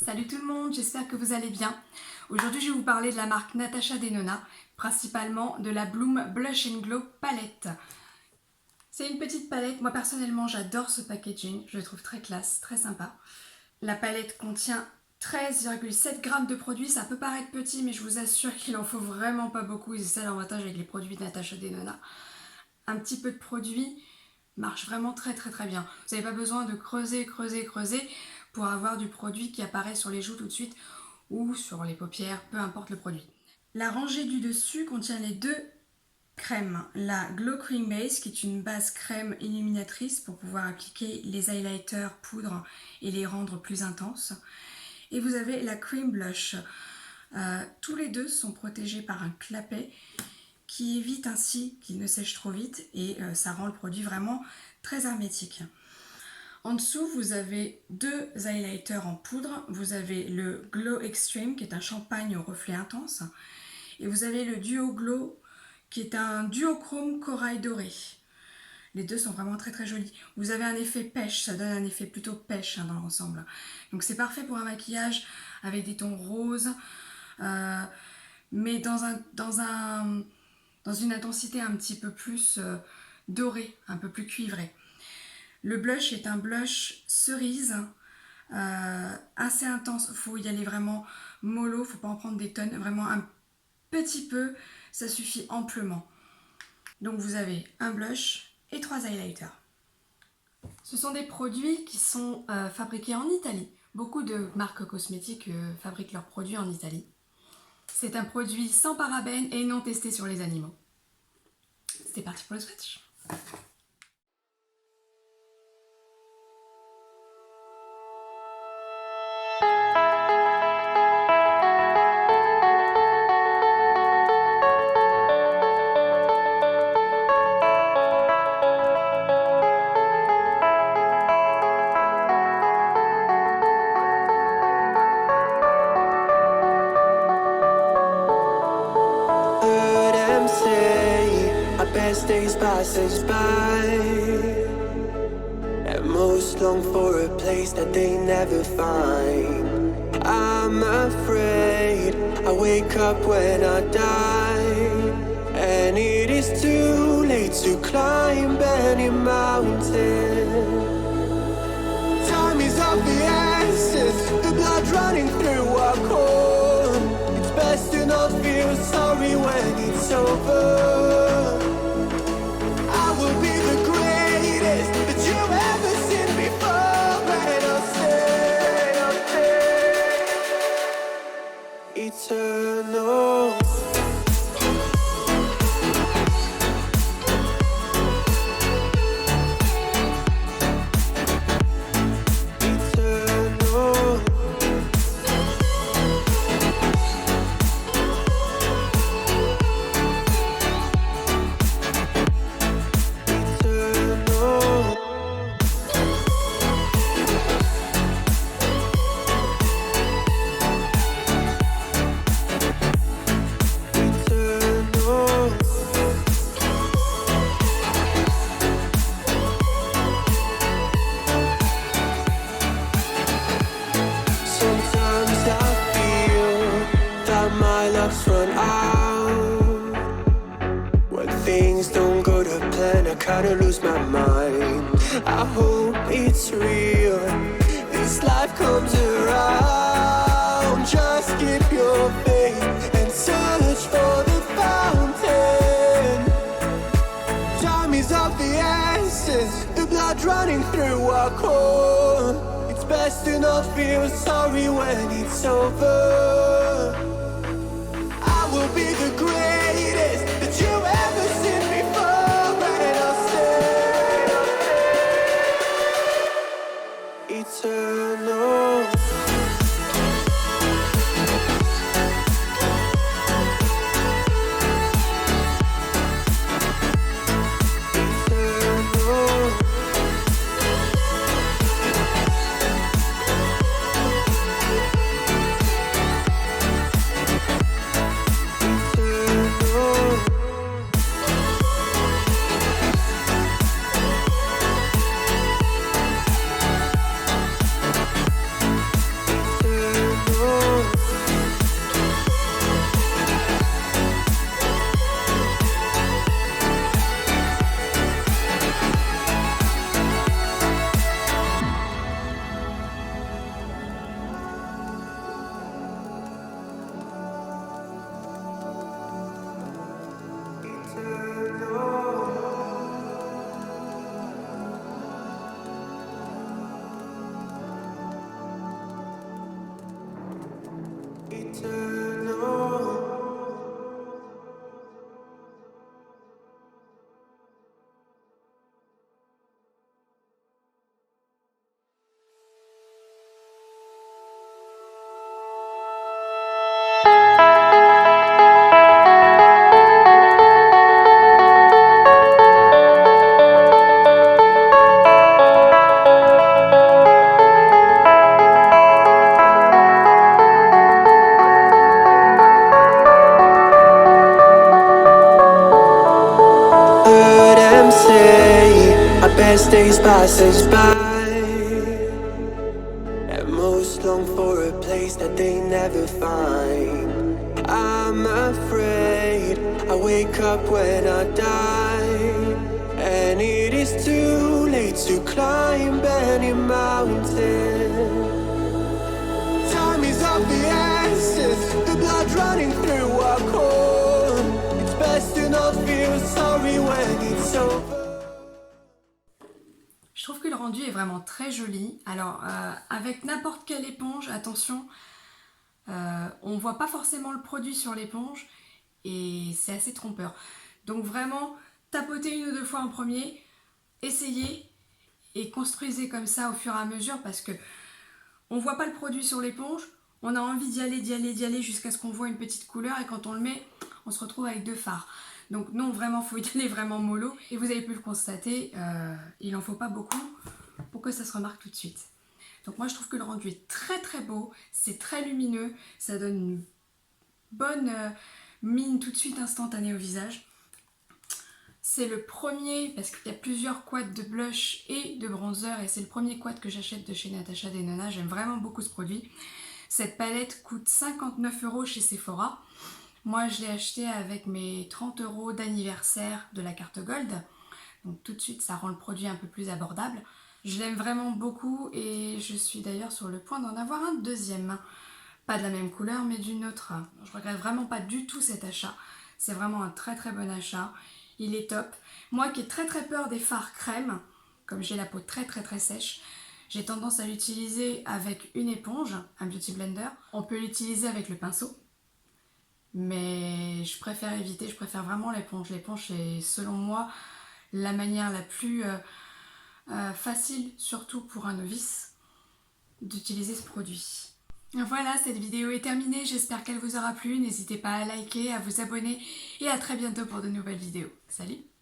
Salut tout le monde, j'espère que vous allez bien. Aujourd'hui je vais vous parler de la marque Natasha Denona, principalement de la Bloom Blush and Glow palette. C'est une petite palette, moi personnellement j'adore ce packaging, je le trouve très classe, très sympa. La palette contient 13,7 grammes de produits, ça peut paraître petit mais je vous assure qu'il en faut vraiment pas beaucoup, et c'est ça l'avantage avec les produits de Natasha Denona. Un petit peu de produit marche vraiment très bien. Vous n'avez pas besoin de creuser pour avoir du produit qui apparaît sur les joues tout de suite ou sur les paupières, peu importe le produit. La rangée du dessus contient les deux crèmes. La Glow Cream Base qui est une base crème illuminatrice pour pouvoir appliquer les highlighters, poudres et les rendre plus intenses. Et vous avez la Cream Blush. Tous les deux sont protégés par un clapet qui évite ainsi qu'il ne sèche trop vite et ça rend le produit vraiment très hermétique. En dessous, vous avez deux highlighters en poudre. Vous avez le Glow Extreme qui est un champagne au reflet intense. Et vous avez le Duo Glow qui est un duochrome corail doré. Les deux sont vraiment très jolis. Vous avez un effet pêche, ça donne un effet plutôt pêche dans l'ensemble. Donc c'est parfait pour un maquillage avec des tons roses, mais dans une intensité un petit peu plus dorée, un peu plus cuivrée. Le blush est un blush cerise, assez intense, il faut y aller vraiment mollo, il ne faut pas en prendre des tonnes, vraiment un petit peu, ça suffit amplement. Donc vous avez un blush et 3 highlighters. Ce sont des produits qui sont fabriqués en Italie. Beaucoup de marques cosmétiques fabriquent leurs produits en Italie. C'est un produit sans parabènes et non testé sur les animaux. C'est parti pour le swatch. Best days passes by, and most long for a place that they never find. I'm afraid I wake up when I die, and it is too late to climb any mountain. Time is of the essence, the blood running through our core. It's best to not feel sorry when it's over. Will be the greatest that you've ever seen before, and I'll stay eternal. Run out when things don't go to plan. I kinda lose my mind. I hope it's real. This life comes around. Just keep your faith and search for the fountain. Time is of the essence, the blood running through our core. It's best to not feel sorry when it's over. Will be the greatest that you've ever seen before, and I'll stay eternal. eternal. Heard them say our best days pass us by, and most long for a place that they never find. I'm afraid I wake up when I die, and it is too late to climb any mountain. Time is of the essence, the blood running through our core. It's best to not feel sorry when it's over. Je trouve que le rendu est vraiment très joli. Alors, avec n'importe quelle éponge, attention, on voit pas forcément le produit sur l'éponge et c'est assez trompeur. Donc vraiment, tapotez une ou deux fois en premier, essayez et construisez comme ça au fur et à mesure parce que on voit pas le produit sur l'éponge, on a envie d'y aller jusqu'à ce qu'on voit une petite couleur et quand on le met, on se retrouve avec deux fards. Donc non, vraiment, il faut y aller vraiment mollo. Et vous avez pu le constater, il n'en faut pas beaucoup pour que ça se remarque tout de suite. Donc moi, je trouve que le rendu est très très beau, c'est très lumineux, ça donne une bonne mine tout de suite instantanée au visage. C'est le premier, parce qu'il y a plusieurs quads de blush et de bronzer, et c'est le premier quad que j'achète de chez Natasha Denona. J'aime vraiment beaucoup ce produit. Cette palette coûte 59 € chez Sephora. Moi, je l'ai acheté avec mes 30 € d'anniversaire de la carte Gold. Donc tout de suite, ça rend le produit un peu plus abordable. Je l'aime vraiment beaucoup et je suis d'ailleurs sur le point d'en avoir un deuxième. Pas de la même couleur, mais d'une autre. Je regrette vraiment pas du tout cet achat. C'est vraiment un très très bon achat. Il est top. Moi qui ai très très peur des fards crème, comme j'ai la peau très très très sèche, j'ai tendance à l'utiliser avec une éponge, un beauty blender. On peut l'utiliser avec le pinceau. Mais je préfère éviter, je préfère vraiment l'éponge. L'éponge est selon moi la manière la plus facile, surtout pour un novice, d'utiliser ce produit. Voilà, cette vidéo est terminée, j'espère qu'elle vous aura plu. N'hésitez pas à liker, à vous abonner et à très bientôt pour de nouvelles vidéos. Salut!